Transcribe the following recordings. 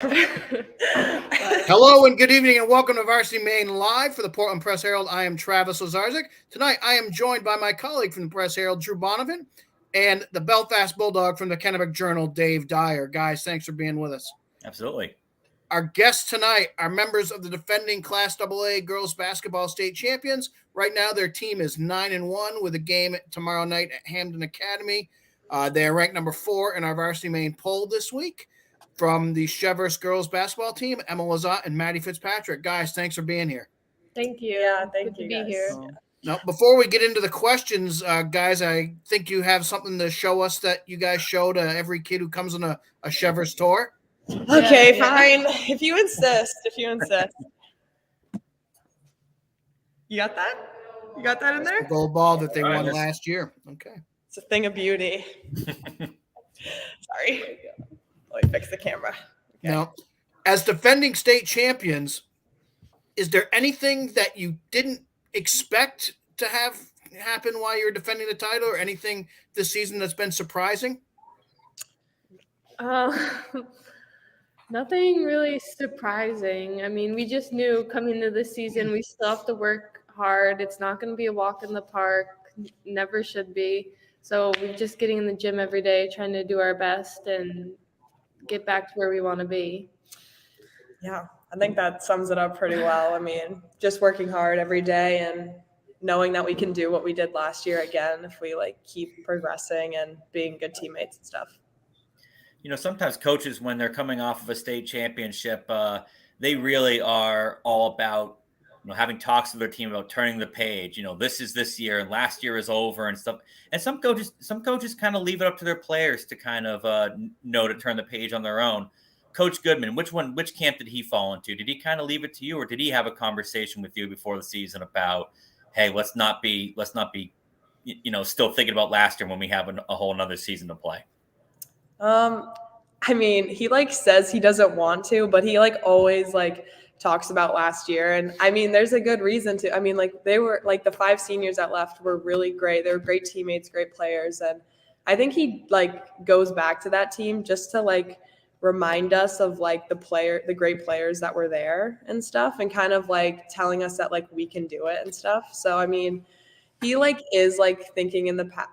Hello and good evening and welcome to Varsity Maine Live for the Portland Press Herald. I am Travis Lazarzik. Tonight I am joined by my colleague from the Press Herald, Drew Bonavin, and the Belfast Bulldog from the Kennebec Journal, Dave Dyer. Guys, thanks for being with us. Absolutely. Our guests tonight are members of the defending Class AA girls basketball state champions. Right now their team is 9-1 with a game tomorrow night at Hamden Academy. They are ranked number 4 in our Varsity Maine poll this week. From the Chevers girls basketball team, Emma Lazat and Maddie Fitzpatrick. Guys, thanks for being here. Thank you. Yeah, Good to be here. Now, before we get into the questions, guys, I think you have something to show us that you guys show to every kid who comes on a Chevers tour. Okay, fine. If you insist. You got that? You got that in there? The gold ball that they won last year. Okay. It's a thing of beauty. Sorry. Let me fix the camera. Okay. Now, as defending state champions, is there anything that you didn't expect to have happen while you're defending the title, or anything this season that's been surprising? Nothing really surprising. I mean, we just knew coming into the season we still have to work hard. It's not going to be a walk in the park. Never should be. So we're just getting in the gym every day, trying to do our best and get back to where we want to be. Yeah, I think that sums it up pretty well. I mean, just working hard every day and knowing that we can do what we did last year again if we keep progressing and being good teammates and stuff. You know, sometimes coaches, when they're coming off of a state championship, they really are all about, having talks with their team about turning the page. This is this year and last year is over and stuff. And some coaches kind of leave it up to their players to kind of know to turn the page on their own. Coach Goodman, which camp did he fall into? Did he kind of leave it to you, or did he have a conversation with you before the season about, hey, let's not be, still thinking about last year when we have a whole another season to play? I mean, he says he doesn't want to, but he always talks about last year. And I mean, there's a good reason to. I mean, they were the 5 seniors that left were really great. They were great teammates, great players. And I think he goes back to that team just to remind us of the great players that were there and stuff, and kind of telling us that we can do it and stuff. So I mean, he is thinking in the past,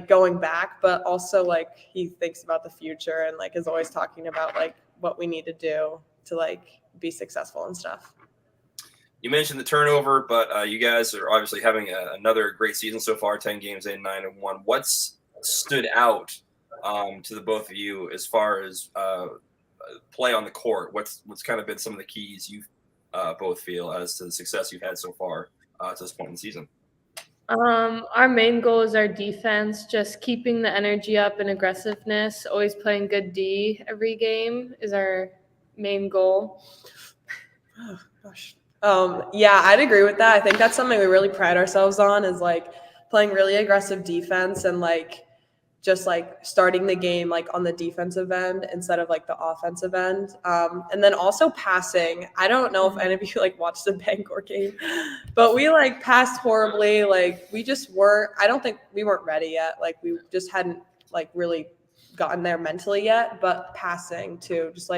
going back, but also he thinks about the future and is always talking about what we need to do to be successful and stuff. You mentioned the turnover, but you guys are obviously having another great season so far, 10 games in, 9-1. What's stood out to the both of you as far as play on the court? What's kind of been some of the keys you both feel as to the success you've had so far to this point in the season? Our main goal is our defense, just keeping the energy up and aggressiveness, always playing good D every game is our main goal. Oh, gosh. Yeah, I'd agree with that. I think that's something we really pride ourselves on is playing really aggressive defense and just starting the game on the defensive end instead of the offensive end. And then also passing. I don't know if any of you watched the Bangor game, but we passed horribly. We just weren't, I don't think we weren't ready yet. We just hadn't really gotten there mentally yet, but passing too, just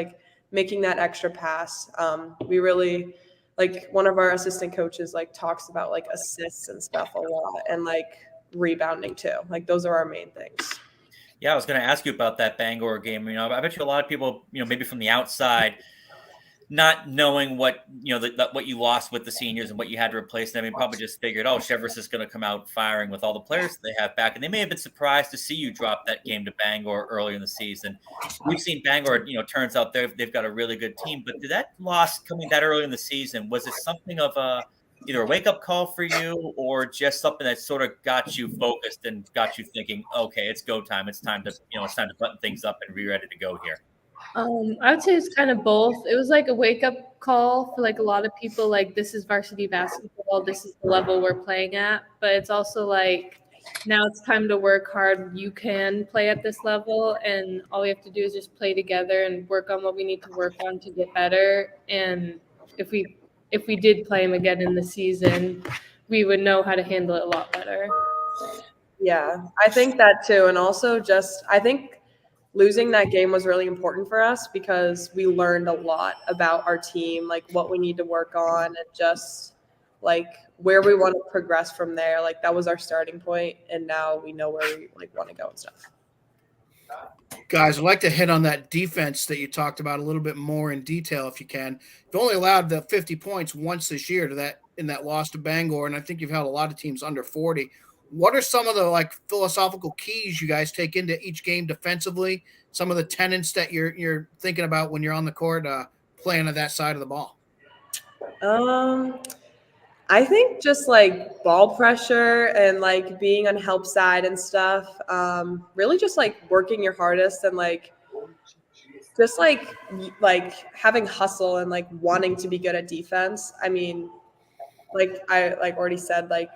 making that extra pass. We really one of our assistant coaches talks about assists and stuff a lot, and rebounding too. Those are our main things. Yeah, I was going to ask you about that Bangor game. I bet you a lot of people, maybe from the outside, not knowing what what you lost with the seniors and what you had to replace them, probably just figured, oh, Chevers is going to come out firing with all the players that they have back, and they may have been surprised to see you drop that game to Bangor early in the season. We've seen Bangor, turns out they've got a really good team, but did that loss coming that early in the season, was it something of either a wake-up call for you or just something that sort of got you focused and got you thinking, okay, it's go time. It's time to button things up and be ready to go here? I would say it's kind of both. It was a wake-up call for a lot of people, this is varsity basketball, this is the level we're playing at. But it's also now it's time to work hard. You can play at this level, and all we have to do is just play together and work on what we need to work on to get better. And if we did play them again in the season, we would know how to handle it a lot better. Yeah, I think that too. And also just, I think losing that game was really important for us because we learned a lot about our team, like what we need to work on and just like where we want to progress from there. Like that was our starting point, and now we know where we like want to go and stuff. Guys, I'd like to hit on that defense that you talked about a little bit more in detail if you can. You've only allowed the 50 points once this year in that loss to Bangor, and I think you've held a lot of teams under 40. What are some of the like philosophical keys you guys take into each game defensively? Some of the tenets that you're thinking about when you're on the court playing on that side of the ball? I think just like ball pressure and like being on help side and stuff. Really just like working your hardest and like just like having hustle and like wanting to be good at defense. I mean, like I like already said, like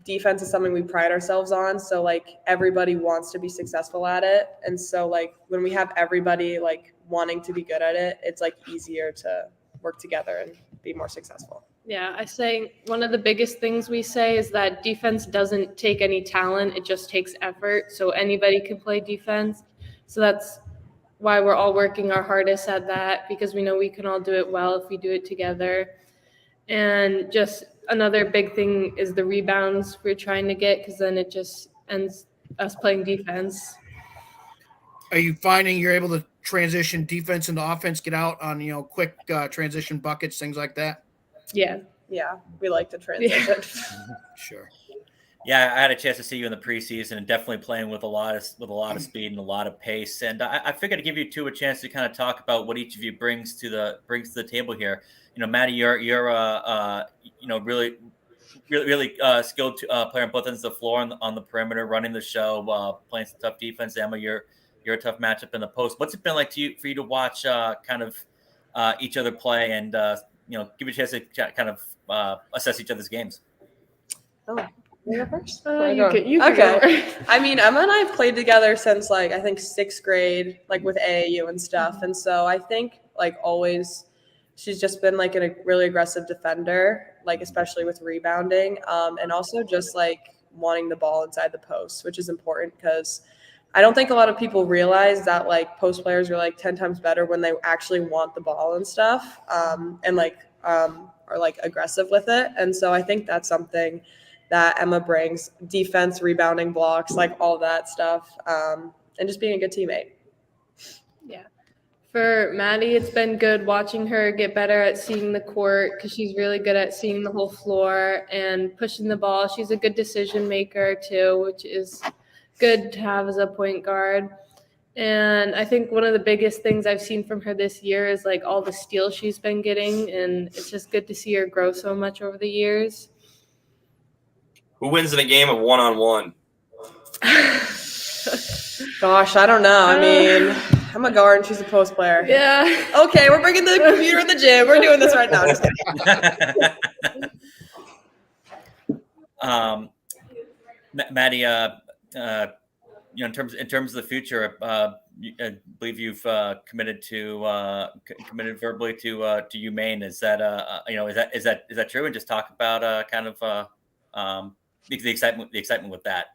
defense is something we pride ourselves on. So like everybody wants to be successful at it. And so like when we have everybody like wanting to be good at it, it's like easier to work together and be more successful. Yeah, I say one of the biggest things we say is that defense doesn't take any talent, it just takes effort. So anybody can play defense. So that's why we're all working our hardest at that, because we know we can all do it well if we do it together. And just another big thing is the rebounds we're trying to get, because then it just ends us playing defense. Are you finding you're able to transition defense into offense, get out on, quick transition buckets, things like that? Yeah, we like to transition. Sure. Yeah, I had a chance to see you in the preseason and definitely playing with a lot of speed and a lot of pace. And I figured to give you two a chance to kind of talk about what each of you brings to the table here. Maddie, you're really skilled player on both ends of the floor on the perimeter, running the show, playing some tough defense. Emma, you're a tough matchup in the post. What's it been like for you to watch each other play and give you a chance to kind of assess each other's games? Oh, you go first? You can okay. go. I mean, Emma and I have played together since like I think 6th grade, like with AAU and stuff. And so I think like always she's just been like a really aggressive defender, like especially with rebounding, and also just like wanting the ball inside the post, which is important because I don't think a lot of people realize that like post players are like 10 times better when they actually want the ball and stuff, and are like aggressive with it. And so I think that's something that Emma brings: defense, rebounding, blocks, like all that stuff, and just being a good teammate. Yeah. For Maddie, it's been good watching her get better at seeing the court, because she's really good at seeing the whole floor and pushing the ball. She's a good decision maker too, which is good to have as a point guard. And I think one of the biggest things I've seen from her this year is like all the steals she's been getting, and it's just good to see her grow so much over the years. Who wins in a game of one-on-one? Gosh, I don't know. I mean, I'm a guard and she's a post player. Yeah. Okay, we're bringing the computer in the gym. We're doing this right now. Just kidding. Maddie, in terms of the future, I believe you've committed verbally to Maine. Is that is that true? And just talk about the excitement with that.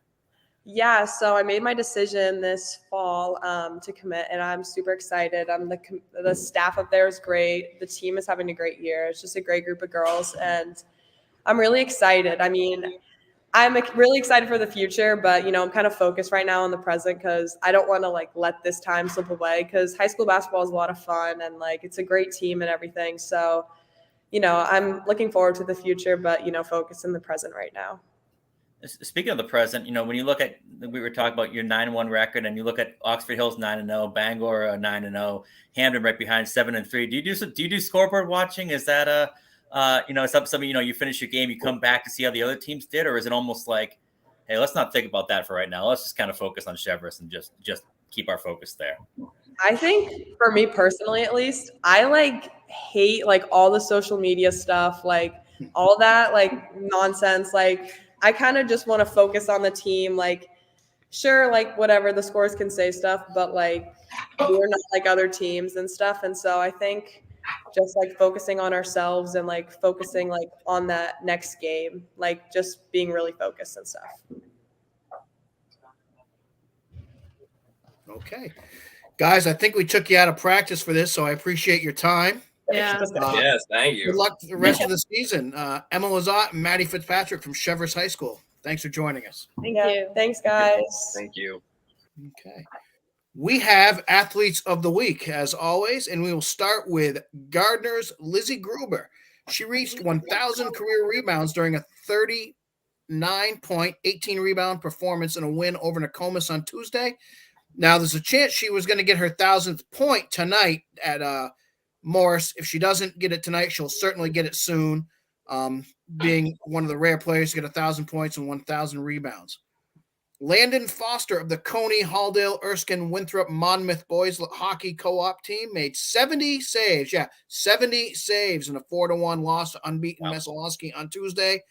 Yeah, so I made my decision this fall to commit, and I'm super excited. The staff up there is great. The team is having a great year. It's just a great group of girls, and I'm really excited. I mean, I'm really excited for the future, but I'm kind of focused right now on the present because I don't want to like let this time slip away, because high school basketball is a lot of fun and like it's a great team and everything. So, I'm looking forward to the future, but focus in the present right now. Speaking of the present, when you look at, we were talking about your 9-1 record, and you look at Oxford Hills 9-0, Bangor 9-0, Hamden right behind 7-3. Do you do scoreboard watching? Is that something you finish your game, you come back to see how the other teams did, or is it almost like, hey, let's not think about that for right now. Let's just kind of focus on Chevrolet and just keep our focus there. I think for me personally, at least, I like hate like all the social media stuff, like all that like nonsense. Like I kind of just want to focus on the team. Like, sure, like whatever the scores can say stuff, but like we're not like other teams and stuff. And so I think just like focusing on ourselves and like focusing like on that next game, like just being really focused and stuff. Okay. Guys, I think we took you out of practice for this, so I appreciate your time. Yeah. Yes, thank Good you. luck for the rest of the season. Emma Lazat and Maddie Fitzpatrick from Chevers High School. Thanks for joining us. Thank you. Thanks, guys. Thank you. Okay. We have Athletes of the Week, as always, and we will start with Gardner's Lizzie Gruber. She reached 1,000 career rebounds during a 39-point, 18-rebound performance in a win over Nokomis on Tuesday. Now, there's a chance she was going to get her 1,000th point tonight at Morris. If she doesn't get it tonight, she'll certainly get it soon, being one of the rare players to get 1,000 points and 1,000 rebounds. Landon Foster of the Coney, Halldale, Erskine, Winthrop, Monmouth boys hockey co-op team made 70 saves. Yeah, 70 saves in a 4-1 loss to unbeaten Messalowski on Tuesday.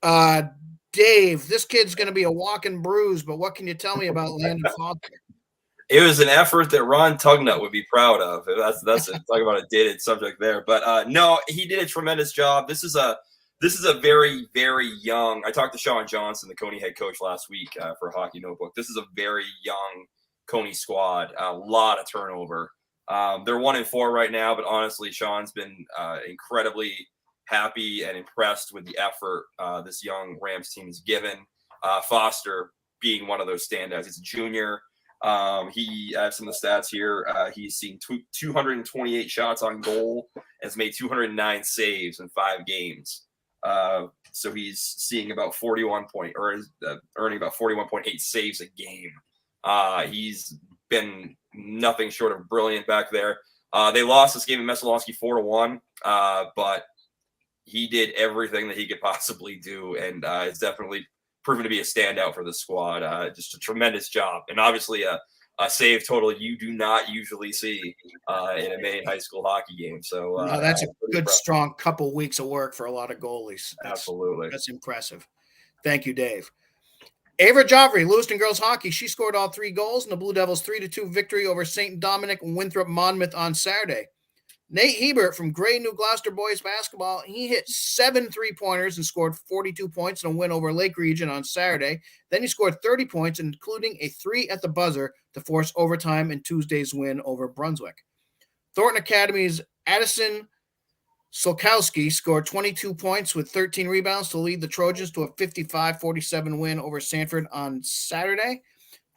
Dave, this kid's going to be a walking bruise, but what can you tell me about Landon Foster? It was an effort that Ron Tugnut would be proud of. That's talk about a dated subject there. But no, he did a tremendous job. This is a very, very young. I talked to Sean Johnson, the Coney head coach, last week for Hockey Notebook. This is a very young Coney squad. A lot of turnover. They're 1-4 right now, but honestly, Sean's been incredibly happy and impressed with the effort this young Rams team has given. Foster being one of those standouts. He's a junior. He I have some of the stats here. He's seen 228 shots on goal and has made 209 saves in 5 games. So he's seeing about earning about 41.8 saves a game. He's been nothing short of brilliant back there. They lost this game in Messalowski 4-1, but he did everything that he could possibly do, and it's definitely proven to be a standout for the squad. Just a tremendous job, and obviously a save total you do not usually see in a Maine high school hockey game. So no, that's a good, strong couple weeks of work for a lot of goalies. Absolutely. That's impressive. Thank you, Dave. Ava Jovry, Lewiston girls hockey. She scored all 3 goals in the Blue Devils' 3-2 victory over St. Dominic and Winthrop Monmouth on Saturday. Nate Hebert from Gray New Gloucester boys basketball, he hit 7 3-pointers and scored 42 points in a win over Lake Region on Saturday. Then he scored 30 points, including a 3 at the buzzer to force overtime in Tuesday's win over Brunswick. Thornton Academy's Addison Solkowski scored 22 points with 13 rebounds to lead the Trojans to a 55-47 win over Sanford on Saturday.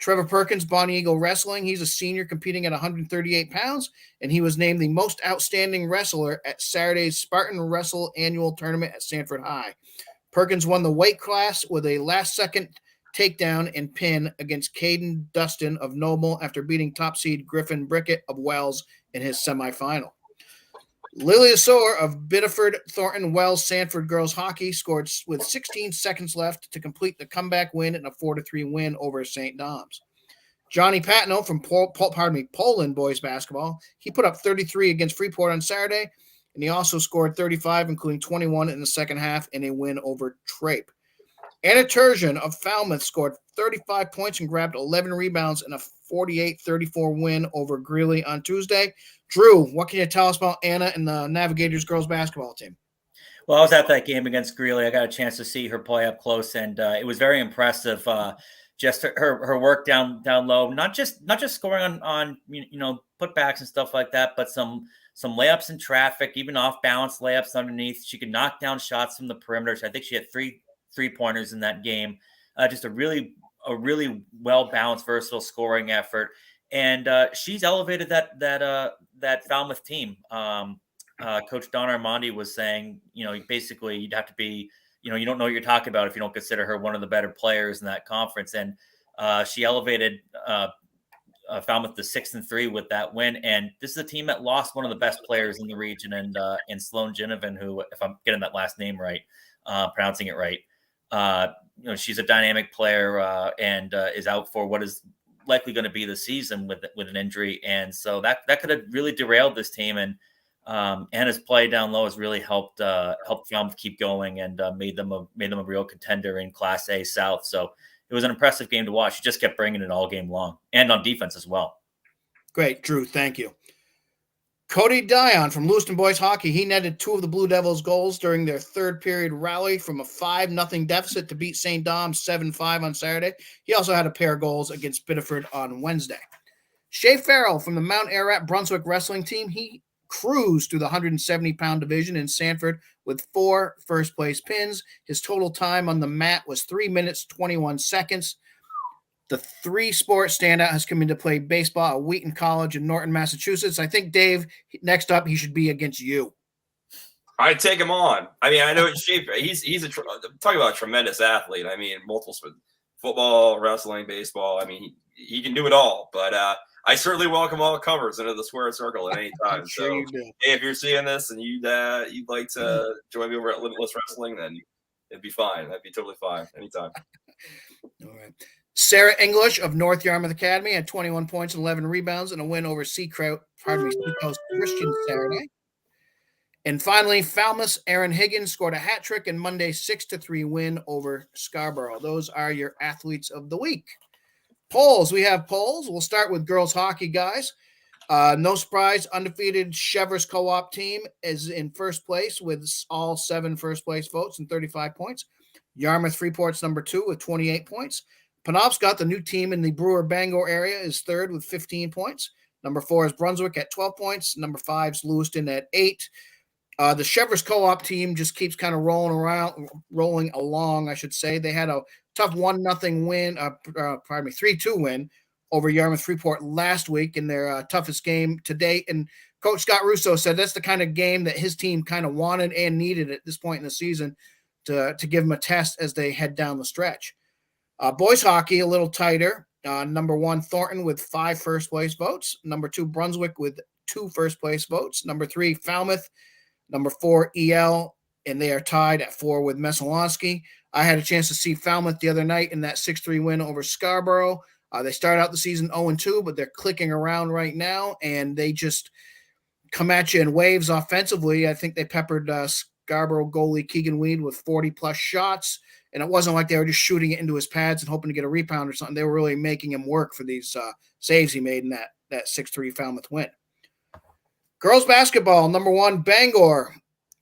Trevor Perkins, Bonnie Eagle Wrestling. He's a senior competing at 138 pounds, and he was named the most outstanding wrestler at Saturday's Spartan Wrestle annual tournament at Sanford High. Perkins won the weight class with a last-second takedown and pin against Caden Dustin of Noble after beating top seed Griffin Brickett of Wells in his semifinal. Lily Asor of Biddeford, Thornton, Wells, Sanford girls hockey scored with 16 seconds left to complete the comeback win in a 4-3 win over St. Dom's. Johnny Patno from Poland boys basketball, he put up 33 against Freeport on Saturday, and he also scored 35, including 21 in the second half in a win over Trape. Anna Turgeon of Falmouth scored 35 points and grabbed 11 rebounds in a 48-34 win over Greeley on Tuesday. Drew, what can you tell us about Anna and the Navigators girls basketball team? Well, I was at that game against Greeley. I got a chance to see her play up close, and it was very impressive. Just her work down low, not just scoring on putbacks and stuff like that, but some layups in traffic, even off balance layups underneath. She could knock down shots from the perimeter. So I think she had 3 3-pointers in that game. Just a really well balanced, versatile scoring effort, and she's elevated that Falmouth team. Coach Don Armandi was saying, basically you'd have to be, you don't know what you're talking about if you don't consider her one of the better players in that conference. And she elevated Falmouth to 6-3 with that win. And this is a team that lost one of the best players in the region, and Sloan Ginnivan, who, if I'm getting that last name right, pronouncing it right, she's a dynamic player and is out for what is likely going to be the season with an injury. And so that could have really derailed this team. And Anna's play down low has really helped Falmouth keep going and made them a real contender in Class A South. So it was an impressive game to watch. She just kept bringing it all game long, and on defense as well. Great, Drew. Thank you. Cody Dion from Lewiston Boys Hockey. He netted 2 of the Blue Devils' goals during their third period rally from a 5-0 deficit to beat St. Dom's 7-5 on Saturday. He also had a pair of goals against Biddeford on Wednesday. Shea Farrell from the Mount Ararat Brunswick wrestling team, he cruised through the 170-pound division in Sanford with 4 first-place pins. His total time on the mat was 3 minutes, 21 seconds. The 3-sport standout has come into play baseball at Wheaton College in Norton, Massachusetts. I think, Dave, next up, he should be against you. I'd take him on. I mean, I know he's talking about a tremendous athlete. I mean, multiple football, wrestling, baseball. I mean, he can do it all. But I certainly welcome all comers into the square circle at any time. Sure, so, you do. hey, if you're seeing this and you'd like to join me over at Limitless Wrestling, then it'd be fine. That'd be totally fine anytime. All right. Sarah English of North Yarmouth Academy had 21 points and 11 rebounds in a win over Seacoast Christian Saturday. And finally, Falmouth's Aaron Higgins scored a hat trick in Monday's 6-3 win over Scarborough. Those are your athletes of the week. Polls. We have polls. We'll start with girls hockey, guys. No surprise, undefeated Chevers co-op team is in first place with all 7 first-place votes and 35 points. Yarmouth Freeport's number 2 with 28 points. Penobscot, the new team in the Brewer-Bangor area, is third with 15 points. Number 4 is Brunswick at 12 points. Number 5 is Lewiston at 8. The Chevers co-op team just keeps kind of rolling along, I should say. They had a tough 1-0 win, 3-2 win over Yarmouth Freeport last week in their toughest game to date. And Coach Scott Russo said that's the kind of game that his team kind of wanted and needed at this point in the season to give them a test as they head down the stretch. Boys hockey, a little tighter. Number 1, Thornton with 5 first-place votes. Number 2, Brunswick with 2 first-place votes. Number 3, Falmouth. Number 4, EL, and they are tied at 4 with Messalonski. I had a chance to see Falmouth the other night in that 6-3 win over Scarborough. They started out the season 0-2, but they're clicking around right now, and they just come at you in waves offensively. I think they peppered Scarborough goalie Keegan Weed with 40-plus shots, and it wasn't like they were just shooting it into his pads and hoping to get a rebound or something. They were really making him work for these saves he made in that 6-3 Falmouth win. Girls basketball, number 1, Bangor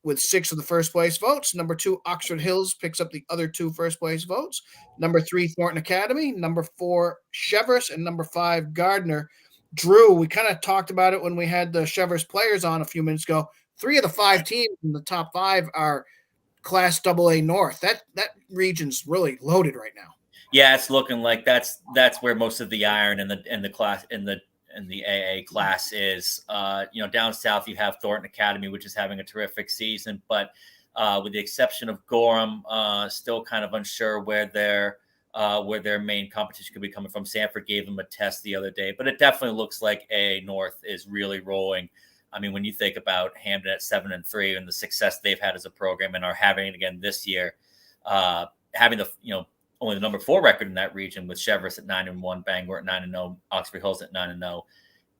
with 6 of the first-place votes. Number 2, Oxford Hills picks up the other 2 first-place votes. Number 3, Thornton Academy. Number 4, Chevers. And number 5, Gardner. Drew, we kind of talked about it when we had the Chevers players on a few minutes ago. 3 of the 5 teams in the top 5 are Class AA North. That region's really loaded right now. Yeah, it's looking like that's where most of the iron in the class in the AA class is. Down south you have Thornton Academy, which is having a terrific season, but with the exception of Gorham, still kind of unsure where their main competition could be coming from. Sanford gave them a test the other day, but it definitely looks like AA North is really rolling. I mean, when you think about Hampden at 7-3 and the success they've had as a program and are having it again this year, having the only the number 4 record in that region with Chevers at 9-1, Bangor at 9-0, Oxford Hills at 9-0.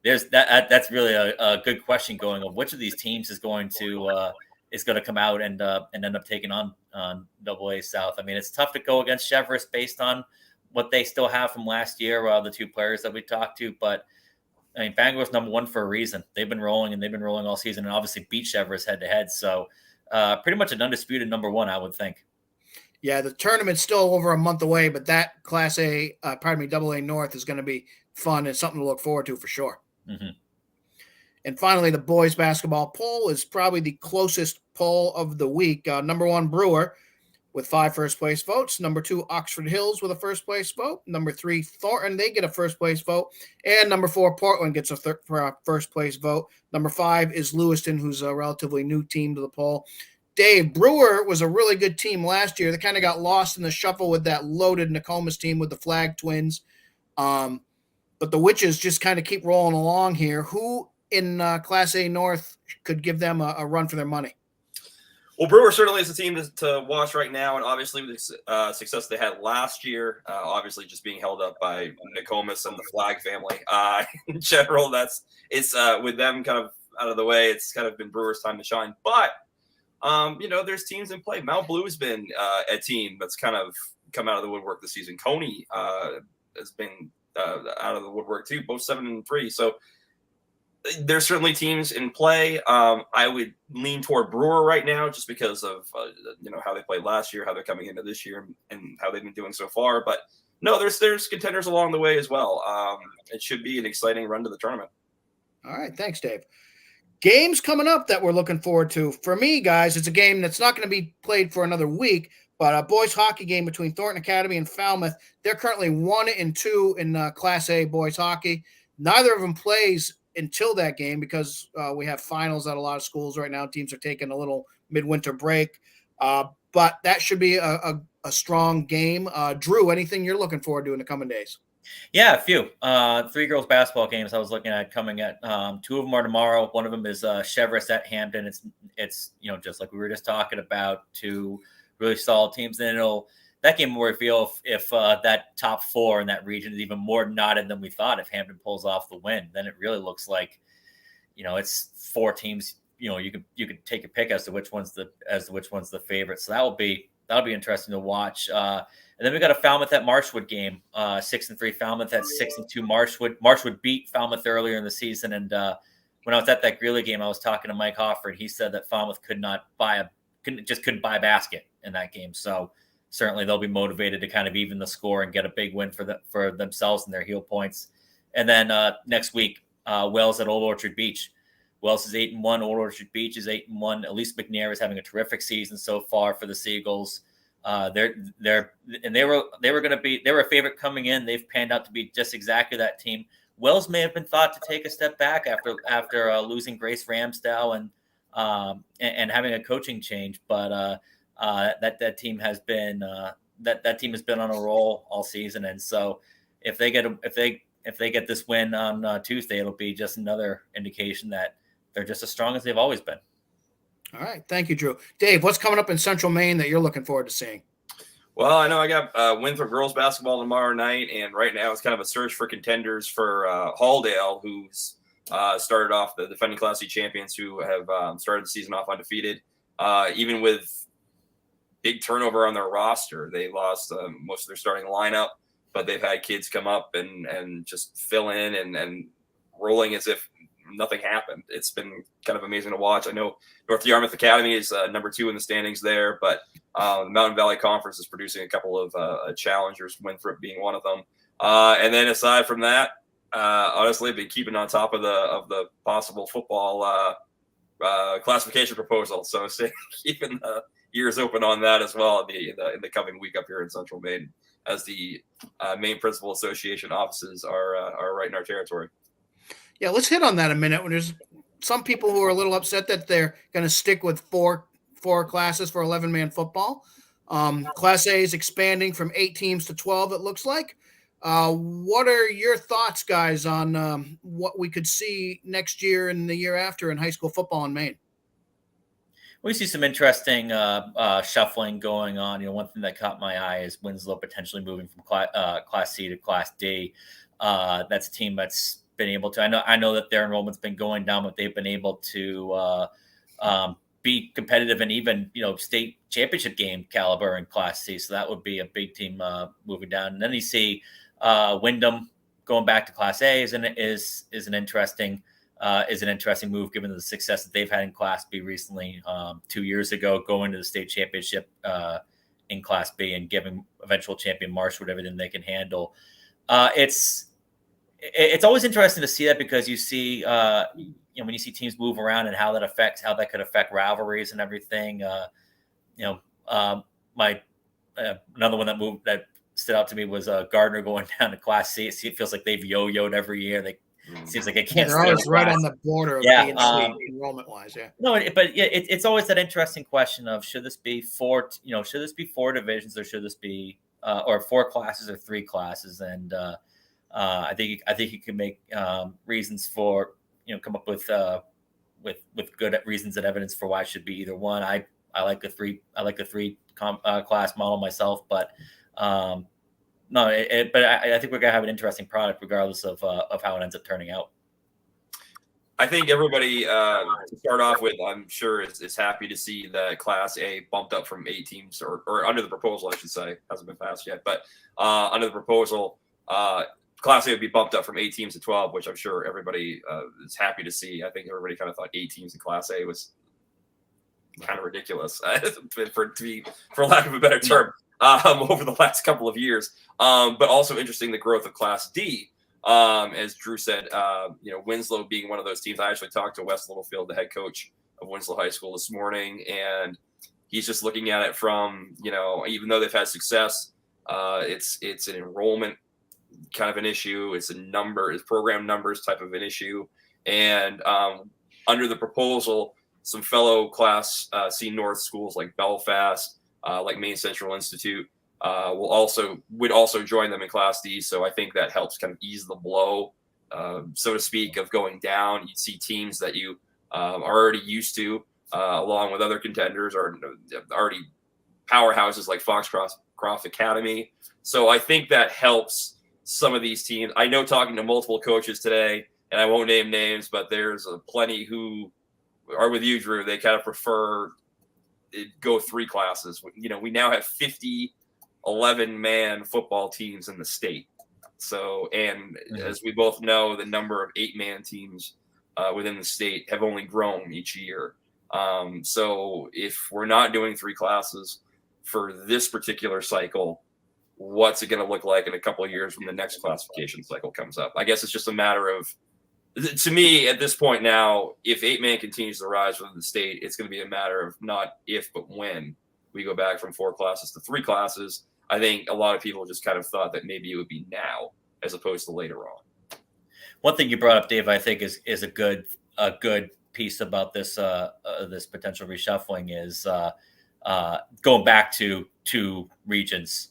There's that's really a good question going of which of these teams is going to come out and end up taking on AA South. I mean, it's tough to go against Chevers based on what they still have from last year, the 2 players that we talked to. But I mean, Bangor's number 1 for a reason. They've been rolling all season and obviously beat Chevers head to head. So pretty much an undisputed number 1, I would think. Yeah, the tournament's still over a month away, but that Class AA North is going to be fun and something to look forward to for sure. Mm-hmm. And finally, the boys basketball poll is probably the closest poll of the week. Number 1, Brewer with 5 first-place votes. Number 2, Oxford Hills with a first-place vote. Number 3, Thornton, they get a first-place vote. And number 4, Portland gets a first-place vote. Number 5 is Lewiston, who's a relatively new team to the poll. Dave, Brewer was a really good team last year. They kind of got lost in the shuffle with that loaded Nokomis team with the Flag Twins. But the Witches just kind of keep rolling along here. Who in Class A North could give them a run for their money? Well, Brewer certainly is a team to watch right now, and obviously with the success they had last year, obviously just being held up by Nokomis and the Flag family. In general, it's with them kind of out of the way, it's kind of been Brewer's time to shine. But there's teams in play. Mount Blue has been a team that's kind of come out of the woodwork this season. Coney has been out of the woodwork too, both 7-3. So there's certainly teams in play. I would lean toward Brewer right now just because of how they played last year, how they're coming into this year, and how they've been doing so far. But No, there's contenders along the way as well. It should be an exciting run to the tournament. All right, thanks, Dave. Games coming up that we're looking forward to. For me, guys, it's a game that's not going to be played for another week, but a boys hockey game between Thornton Academy and Falmouth. They're currently 1-2 in Class A boys hockey. Neither of them plays until that game because we have finals at a lot of schools right now. Teams are taking a little midwinter break, but that should be a strong game. Drew, anything you're looking forward to in the coming days? Yeah, a few. 3 girls basketball games I was looking at coming at. 2 of them are tomorrow. One of them is Cheverus at Hampton. It's just like we were just talking about, 2 really solid teams. Then that game will reveal if that top 4 in that region is even more knotted than we thought. If Hampton pulls off the win, then it really looks like it's 4 teams. You could take a pick as to which one's the favorite. So that'll be interesting to watch. And then we got a Falmouth at Marshwood game, 6-3 Falmouth at 6-2 Marshwood. Marshwood beat Falmouth earlier in the season, and when I was at that Greeley game, I was talking to Mike Hofford. He said that Falmouth couldn't buy a basket in that game. So certainly they'll be motivated to kind of even the score and get a big win for themselves and their heel points. And then next week, Wells at Old Orchard Beach. Wells is 8-1. Old Orchard Beach is 8-1. Elise McNair is having a terrific season so far for the Seagulls. They were a favorite coming in. They've panned out to be just exactly that team. Wells may have been thought to take a step back after losing Grace Ramsdale and having a coaching change, but that team has been that team has been on a roll all season, and so if they get this win on Tuesday, it'll be just another indication that they're just as strong as they've always been. All right. Thank you, Drew. Dave, what's coming up in Central Maine that you're looking forward to seeing? Well, I know I got Winthrop girls basketball tomorrow night, and right now it's kind of a search for contenders for Halldale, who's started off the defending Class C champions, who have started the season off undefeated. Even with big turnover on their roster, they lost most of their starting lineup, but they've had kids come up and just fill in and rolling as if nothing happened. It's been kind of amazing to watch. I know North Yarmouth Academy is number 2 in the standings there, but the Mountain Valley Conference is producing a couple of challengers, Winthrop being one of them. And then aside from that, honestly, I've been keeping on top of the possible football classification proposal. So keeping the ears open on that as well in the coming week up here in Central Maine, as the Maine Principal Association offices are right in our territory. Yeah, let's hit on that a minute. When there's some people who are a little upset that they're going to stick with four classes for 11-man football. Class A is expanding from 8 teams to 12, it looks like. What are your thoughts, guys, on what we could see next year and the year after in high school football in Maine? We see some interesting shuffling going on. One thing that caught my eye is Winslow potentially moving from Class C to Class D. That's a team that's been able to. I know that their enrollment's been going down, but they've been able to be competitive and even state championship game caliber in Class C. So that would be a big team moving down. And then you see Wyndham going back to Class A is an interesting move given the success that they've had in Class B recently. 2 years ago, going to the state championship in Class B and giving eventual champion Marshwood everything they can handle. It's always interesting to see that because you see, when you see teams move around and how that could affect rivalries and everything. Another one that stood out to me was Gardner going down to Class C. It feels like they've yo-yoed every year. It seems like it can't. They're always right on the border of B and C enrollment-wise. Yeah. No, but it's always that interesting question of should this be 4 divisions or should this be or 4 classes or 3 classes and. I think you can make reasons for come up with good reasons and evidence for why it should be either one. I like the 3 class model myself, but I think we're gonna have an interesting product regardless of how it ends up turning out. I think everybody to start off with, I'm sure is happy to see that Class A bumped up from 8 teams or under the proposal, I should say, hasn't been passed yet, but under the proposal. Class A would be bumped up from 8 teams to 12, which I'm sure everybody is happy to see. I think everybody kind of thought 8 teams in Class A was kind of ridiculous, for lack of a better term. over the last couple of years. But also interesting, the growth of Class D. As Drew said, Winslow being one of those teams. I actually talked to Wes Littlefield, the head coach of Winslow High School, this morning, and he's just looking at it from, even though they've had success, it's an enrollment kind of an issue. It's program numbers type of an issue. And under the proposal, some fellow Class C North schools like Belfast, like Maine Central Institute, would also join them in Class D. So I think that helps kind of ease the blow, so to speak, of going down. You'd see teams that you are already used to, along with other contenders, or already powerhouses like Foxcroft Academy. So I think that helps some of these teams. I know, talking to multiple coaches today, and I won't name names, but there's plenty who are with you, Drew. They kind of prefer go 3 classes. We now have 50 11-man football teams in the state. So, and as we both know, the number of 8-man teams within the state have only grown each year. So if we're not doing 3 classes for this particular cycle, what's it going to look like in a couple of years when the next classification cycle comes up? I guess it's just a matter of, to me at this point now, if 8-man continues to rise within the state, it's going to be a matter of not if, but when we go back from 4 classes to 3 classes. I think a lot of people just kind of thought that maybe it would be now as opposed to later on. One thing you brought up, Dave, I think is a good piece about this this potential reshuffling is going back to 2 regions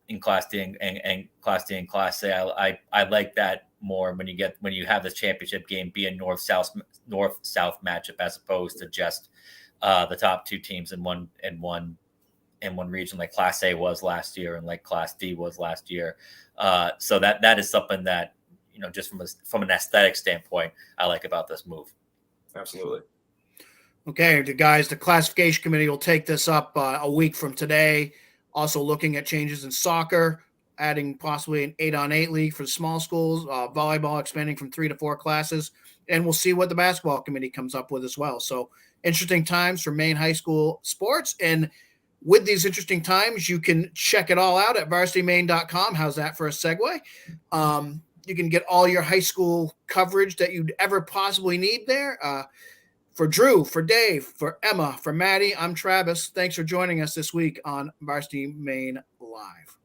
in Class D and Class D and Class A. I like that more when you have this championship game be a north-south matchup as opposed to just the top 2 teams in one region, like Class A was last year and like Class D was last year. So that is something that, just from an aesthetic standpoint, I like about this move. Absolutely. Okay, the classification committee will take this up a week from today. Also looking at changes in soccer, adding possibly an 8-on-8 league for the small schools, volleyball expanding from 3 to 4 classes, and we'll see what the basketball committee comes up with as well. So interesting times for Maine high school sports. And with these interesting times, you can check it all out at varsitymaine.com. How's that for a segue? You can get all your high school coverage that you'd ever possibly need there. For Drew, for Dave, for Emma, for Maddie, I'm Travis. Thanks for joining us this week on Varsity Maine Live.